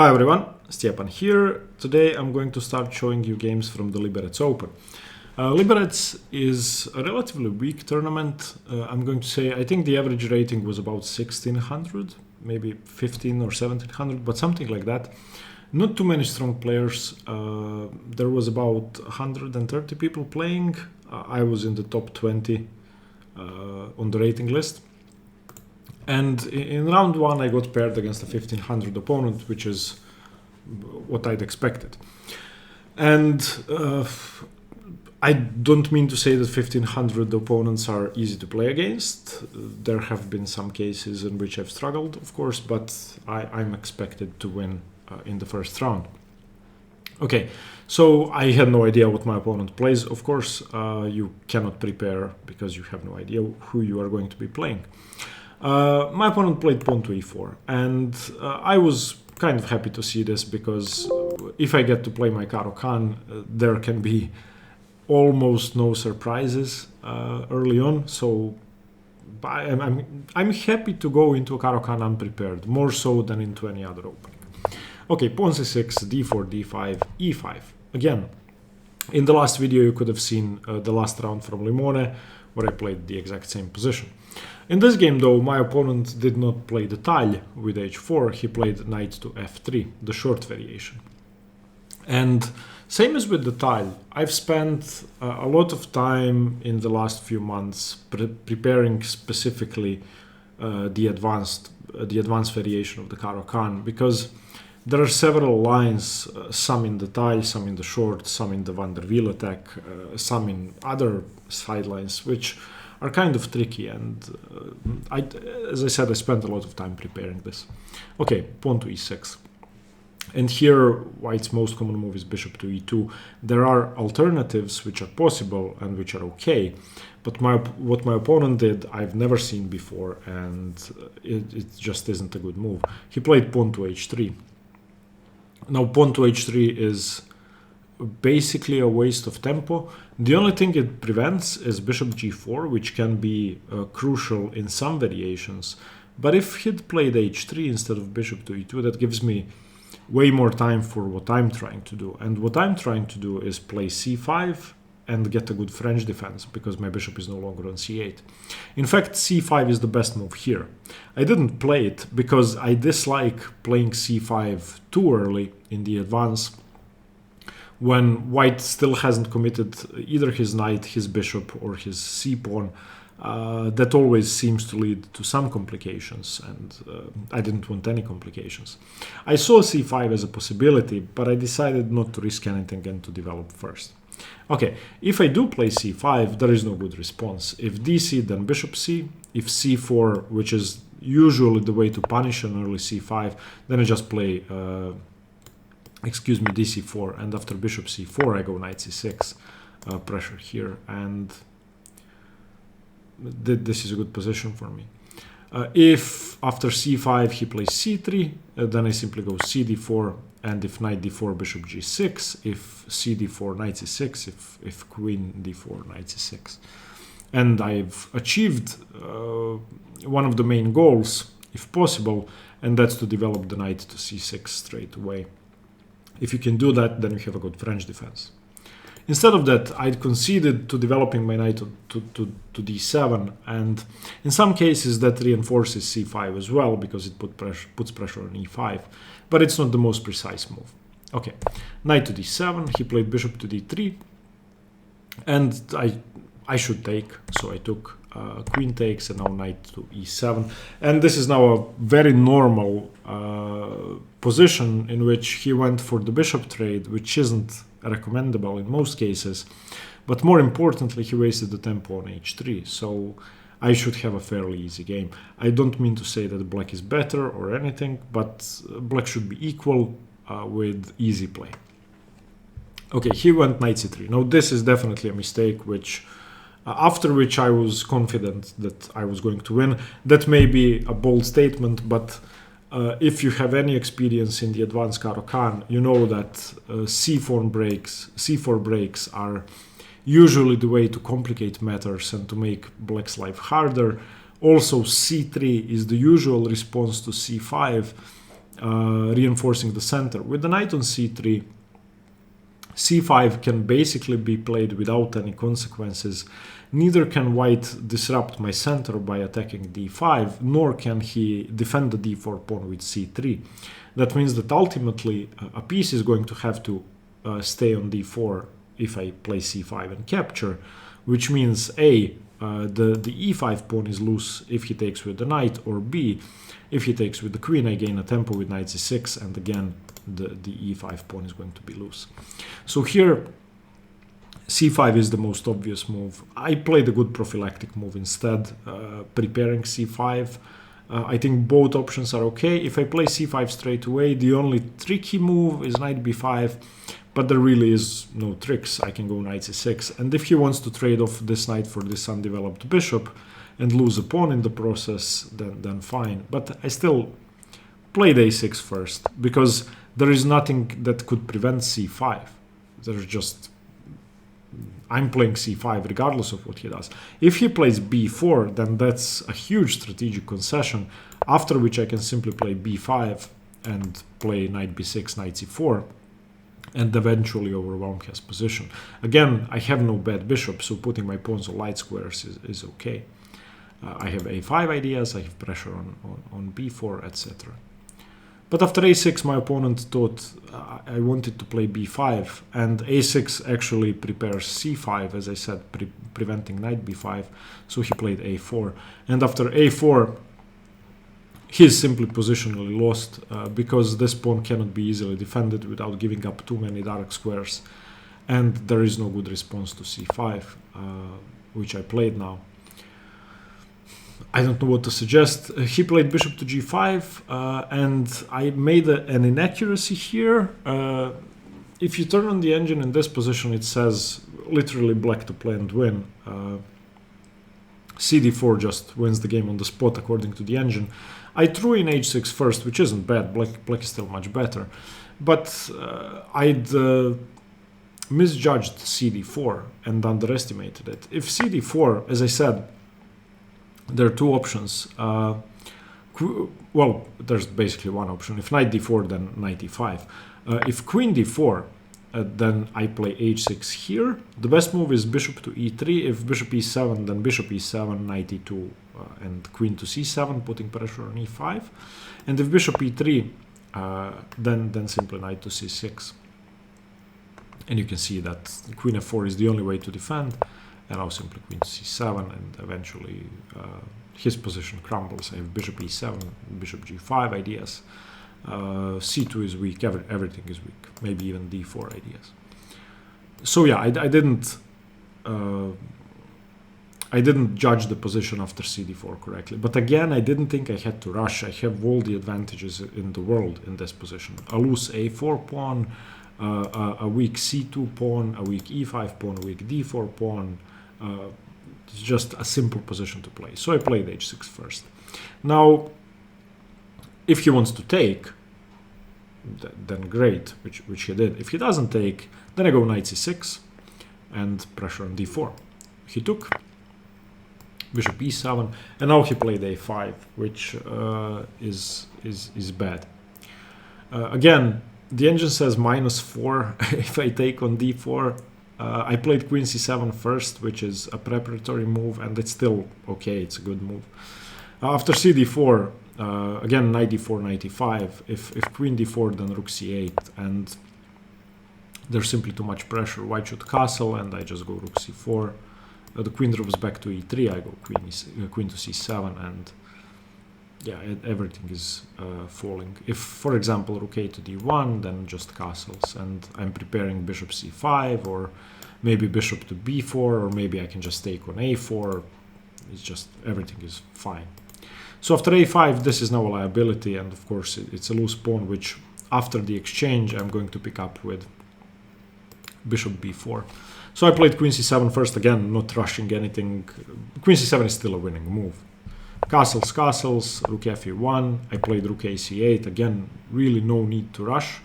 Hi everyone, Stepan here. Today I'm going to start showing you games from the Liberec Open. Liberec is a relatively weak tournament. I'm going to say I think the average rating was about 1600, maybe 15 or 1700, but something like that. Not too many strong players. There was about 130 people playing. I was in the top 20 on the rating list. And in round one, I got paired against a 1500 opponent, which is what I'd expected. And I don't mean to say that 1500 opponents are easy to play against. There have been some cases in which I've struggled, of course, but I'm expected to win in the first round. Okay, so I had no idea what my opponent plays. Of course, you cannot prepare because you have no idea who you are going to be playing. My opponent played pawn to e4, and I was kind of happy to see this because if I get to play my Caro-Kann, there can be almost no surprises early on. So I'm happy to go into a Caro-Kann unprepared, more so than into any other opening. Okay, pawn c6, d4, d5, e5. Again, in the last video you could have seen the last round from Limone, where I played the exact same position. In this game, though, my opponent did not play the tile with h4, he played knight to f3, the short variation. And same as with the tile, I've spent a lot of time in the last few months preparing specifically the advanced variation of the Caro-Kann, because there are several lines, some in the tile, some in the short, some in the van der Wiel attack, some in other sidelines, which are kind of tricky, and as I said, I spent a lot of time preparing this. Okay, pawn to e6. And here, white's most common move is bishop to e2. There are alternatives which are possible and which are okay, but what my opponent did, I've never seen before, and it just isn't a good move. He played pawn to h3. Now, pawn to h3 is basically a waste of tempo. The only thing it prevents is bishop g4, which can be crucial in some variations. But if he'd played h3 instead of bishop to e2, that gives me way more time for what I'm trying to do. And what I'm trying to do is play c5 and get a good French defense, because my bishop is no longer on c8. In fact, c5 is the best move here. I didn't play it because I dislike playing c5 too early in the advance, when white still hasn't committed either his knight, his bishop, or his c-pawn. That always seems to lead to some complications, and I didn't want any complications. I saw c5 as a possibility, but I decided not to risk anything and to develop first. Okay, if I do play c5, there is no good response. If dc, then bishop c. If c4, which is usually the way to punish an early c5, then I just play dc4, and after bishop c4 I go knight c6, pressure here, and this is a good position for me. If after c5 he plays c3, then I simply go cd4, and if knight d4, bishop g6, if cd4, knight c6, if queen d4, knight c6. And I've achieved one of the main goals, if possible, and that's to develop the knight to c6 straight away. If you can do that, then you have a good French defense. Instead of that, I'd conceded to developing my knight to d7, and in some cases that reinforces c5 as well, because it puts pressure on e5, but it's not the most precise move. Okay, knight to d7, he played bishop to d3, and I should take, so I took queen takes, and now knight to e7, and this is now a very normal position in which he went for the bishop trade, which isn't recommendable in most cases, but more importantly he wasted the tempo on h3, so I should have a fairly easy game. I don't mean to say that black is better or anything, but black should be equal with easy play. Okay, he went knight c3. Now this is definitely a mistake, which after which I was confident that I was going to win. That may be a bold statement, but if you have any experience in the advanced Caro-Kann, you know that c4 breaks are usually the way to complicate matters and to make black's life harder. Also, c3 is the usual response to c5, reinforcing the center. With the knight on c3, c5 can basically be played without any consequences. Neither can white disrupt my center by attacking d5, nor can he defend the d4 pawn with c3. That means that ultimately a piece is going to have to stay on d4 if I play c5 and capture, which means A, the e5 pawn is loose if he takes with the knight, or B, if he takes with the queen, I gain a tempo with knight c6, and again the e5 pawn is going to be loose. So here c5 is the most obvious move. I played a good prophylactic move instead, preparing c5. I think both options are okay. If I play c5 straight away, the only tricky move is knight b5, but there really is no tricks. I can go knight c6, and if he wants to trade off this knight for this undeveloped bishop and lose a pawn in the process, then fine. But I still played a6 first, because there is nothing that could prevent c5. There's just... I'm playing c5 regardless of what he does. If he plays b4, then that's a huge strategic concession, after which I can simply play b5 and play knight b6, knight c4, and eventually overwhelm his position. Again, I have no bad bishop, so putting my pawns on light squares is okay. I have a5 ideas, I have pressure on b4, etc. But after a6, my opponent thought I wanted to play b5, and a6 actually prepares c5, as I said, preventing knight b5, so he played a4. And after a4, he's simply positionally lost, because this pawn cannot be easily defended without giving up too many dark squares, and there is no good response to c5, which I played now. I don't know what to suggest. He played bishop to g5, and I made an inaccuracy here. If you turn on the engine in this position, it says literally black to play and win. cd4 just wins the game on the spot according to the engine. I threw in h6 first, which isn't bad. Black is still much better. But I'd misjudged cd4 and underestimated it. If cd4, as I said, there are two options. Well, there's basically one option. If knight d4, then knight e5. If queen d4, then I play h6 here. The best move is bishop to e3. If bishop e7, then bishop e7, knight e2, and queen to c7, putting pressure on e5. And if bishop e3, then simply knight to c6. And you can see that queen f4 is the only way to defend. And now simply queen to c7, and eventually his position crumbles. I have bishop e7, bishop g5 ideas. c2 is weak, everything is weak, maybe even d4 ideas. So yeah, I didn't judge the position after cd4 correctly. But again, I didn't think I had to rush. I have all the advantages in the world in this position. A loose a4 pawn, a weak c2 pawn, a weak e5 pawn, a weak d4 pawn. It's just a simple position to play. So I played h6 first. Now, if he wants to take, then great, which he did. If he doesn't take, then I go knight c6 and pressure on d4. He took bishop e7, and now he played a5, which is bad. Again, the engine says -4 if I take on d4. I played queen c7 first, which is a preparatory move, and it's still okay, it's a good move. After cd4, again knight d4, knight e5. If queen d4, then rook c8, and there's simply too much pressure. White should castle, and I just go rook c4. The queen drops back to e3, I go queen to c7, and yeah, everything is falling. If, for example, rook a to d1, then just castles, and I'm preparing bishop c5, or maybe bishop to b4, or maybe I can just take on a4. It's just, everything is fine. So after a5, this is now a liability, and of course it's a loose pawn, which after the exchange I'm going to pick up with bishop b4. So I played queen c7 first, again, not rushing anything. Queen c7 is still a winning move. Castles, castles, rook fe1. I played rook a c8. Again, really no need to rush.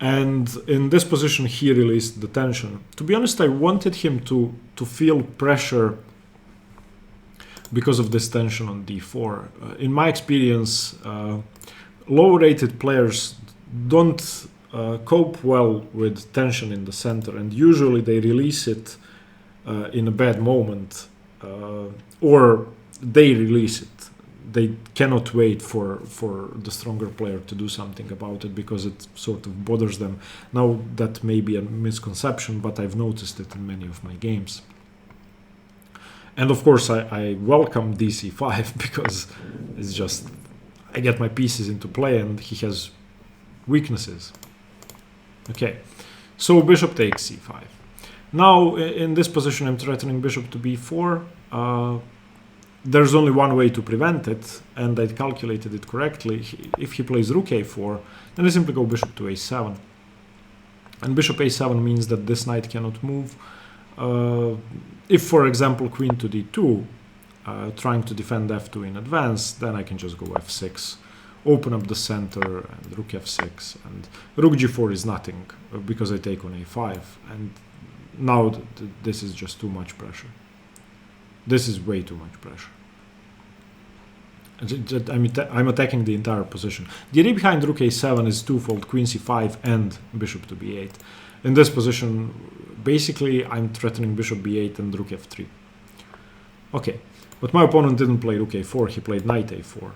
And in this position, he released the tension. To be honest, I wanted him to feel pressure because of this tension on d4. In my experience, low-rated players don't cope well with tension in the center, and usually they release it in a bad moment, or they release it. They cannot wait for the stronger player to do something about it because it sort of bothers them. Now, that may be a misconception, but I've noticed it in many of my games. And of course, I welcome DC5 because it's just, I get my pieces into play and he has weaknesses. Okay, so bishop takes c5. Now, in this position, I'm threatening bishop to b4. There's only one way to prevent it, and I calculated it correctly. If he plays rook a4, then I simply go bishop to a7. And bishop a7 means that this knight cannot move. If, for example, queen to d2, trying to defend f2 in advance, then I can just go f6, open up the center, and rook f6, and rook g4 is nothing, because I take on a5, and now this is just too much pressure. This is way too much pressure. I'm attacking the entire position. The idea behind rook a7 is twofold: queen c5 and bishop to b8. In this position, basically, I'm threatening bishop b8 and rook f3. Okay, but my opponent didn't play rook a4, he played knight a4.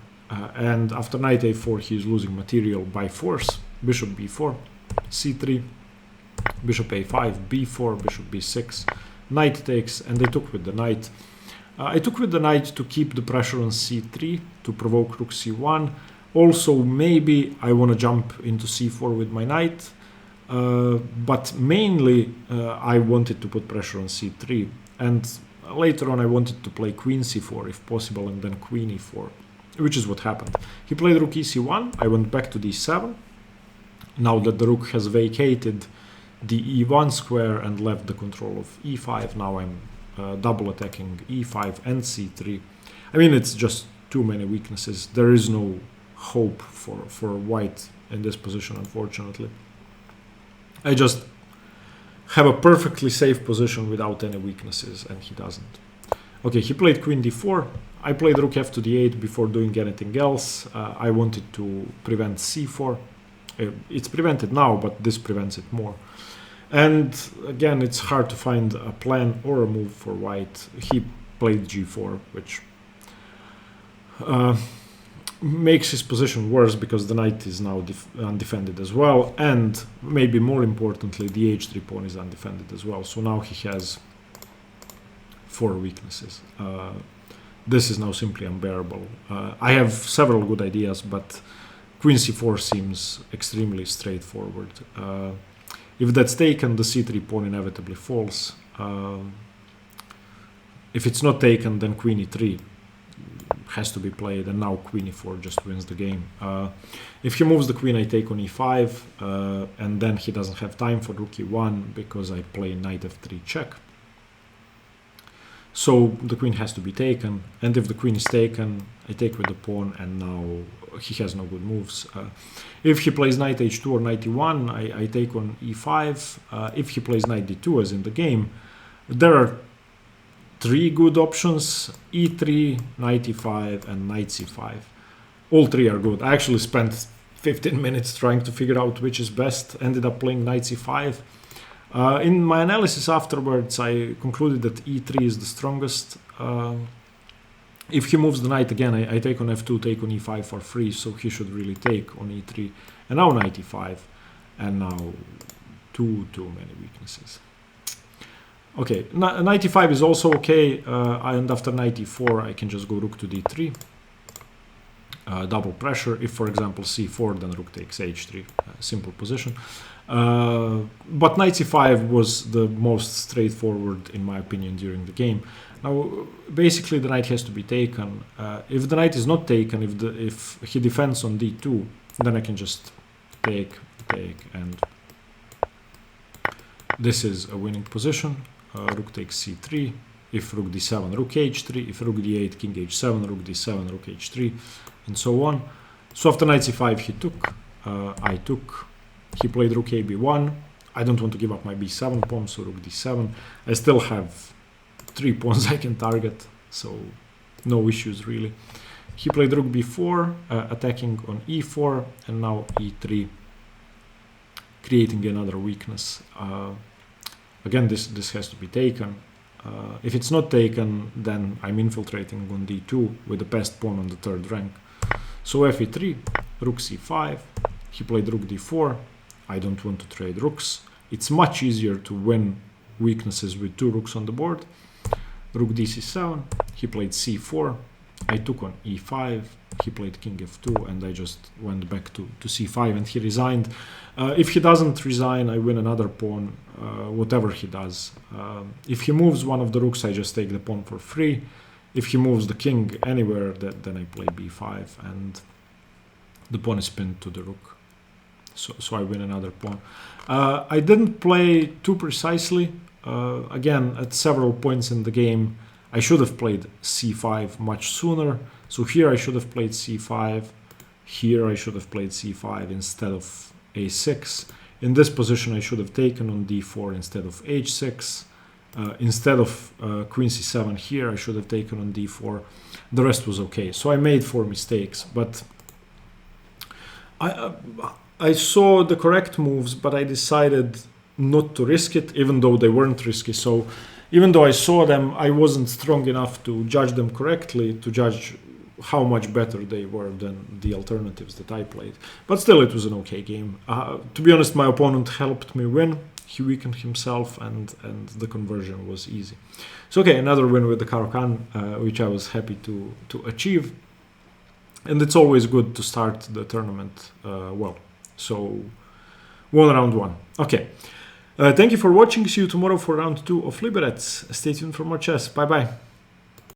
And after knight a4, he's losing material by force. Bishop b4, c3, bishop a5, b4, bishop b6, knight takes, and they took with the knight. I took with the knight to keep the pressure on c3, to provoke rook c1. Also, maybe I want to jump into c4 with my knight, but mainly I wanted to put pressure on c3. And later on I wanted to play queen c4 if possible, and then queen e4, which is what happened. He played rook ec1, I went back to d7. Now that the rook has vacated the e1 square and left the control of e5, now I'm double attacking e5 and c3. I mean, it's just too many weaknesses. There is no hope for white in this position, unfortunately. I just have a perfectly safe position without any weaknesses, and he doesn't. Okay, he played queen d4. I played rook f to d8 before doing anything else. I wanted to prevent c4. It's prevented now, but this prevents it more. And again, it's hard to find a plan or a move for white. He played g4, which makes his position worse because the knight is now undefended as well. And maybe more importantly, the h3 pawn is undefended as well. So now he has 4 weaknesses. This is now simply unbearable. I have several good ideas, but queen c4 seems extremely straightforward. If that's taken, the c3 pawn inevitably falls. If it's not taken, then queen e3 has to be played, and now queen e4 just wins the game. If he moves the queen, I take on e5, and then he doesn't have time for rook e1 because I play knight f3 check. So the queen has to be taken, and if the queen is taken, I take with the pawn, and now he has no good moves. If he plays knight h2 or knight e1, I take on e5. If he plays knight d2 as in the game, there are 3 good options: e3, knight e5, and knight c5. All 3 are good. I actually spent 15 minutes trying to figure out which is best, ended up playing knight c5. In my analysis afterwards, I concluded that e3 is the strongest. If he moves the knight again, I take on f2, take on e5 for free, so he should really take on e3. And now knight e5, and now too many weaknesses. Okay, knight e5 is also okay, and after knight e4, I can just go rook to d3. Double pressure. If, for example, c4, then rook takes h3. Simple position. But knight c5 was the most straightforward, in my opinion, during the game. Now, basically, the knight has to be taken. If the knight is not taken, if he defends on d2, then I can just take, and this is a winning position. Rook takes c3. If rook d7, rook h3. If rook d8, king h7, rook d7, rook h3, and so on. So after knight c5, he took. I took. He played rook a b1. I don't want to give up my b7 pawn, so rook d7. I still have 3 pawns I can target, so no issues really. He played rook b4, attacking on e4, and now e3, creating another weakness. Again, this has to be taken. If it's not taken, then I'm infiltrating on d2 with the best pawn on the third rank. So fe3, rook c5, he played rook d4. I don't want to trade rooks. It's much easier to win weaknesses with 2 rooks on the board. Rook dc7, he played c4. I took on e5, he played king f2, and I just went back to c5, and he resigned. If he doesn't resign, I win another pawn, whatever he does. If he moves one of the rooks, I just take the pawn for free. If he moves the king anywhere, then I play b5, and the pawn is pinned to the rook. So I win another pawn. I didn't play too precisely. Again, at several points in the game, I should have played c5 much sooner. So here I should have played c5. Here I should have played c5 instead of a6. In this position, I should have taken on d4 instead of h6. Instead of queen c7 here, I should have taken on d4. The rest was okay. So I made 4 mistakes, but I saw the correct moves, but I decided not to risk it, even though they weren't risky. So even though I saw them, I wasn't strong enough to judge them correctly, to judge how much better they were than the alternatives that I played. But still, it was an okay game. To be honest, my opponent helped me win. He weakened himself, and the conversion was easy. So okay, another win with the Caro-Kann, which I was happy to achieve. And it's always good to start the tournament well. So, won round 1. Okay. Thank you for watching. See you tomorrow for round 2 of Liberec. Stay tuned for more chess. Bye bye.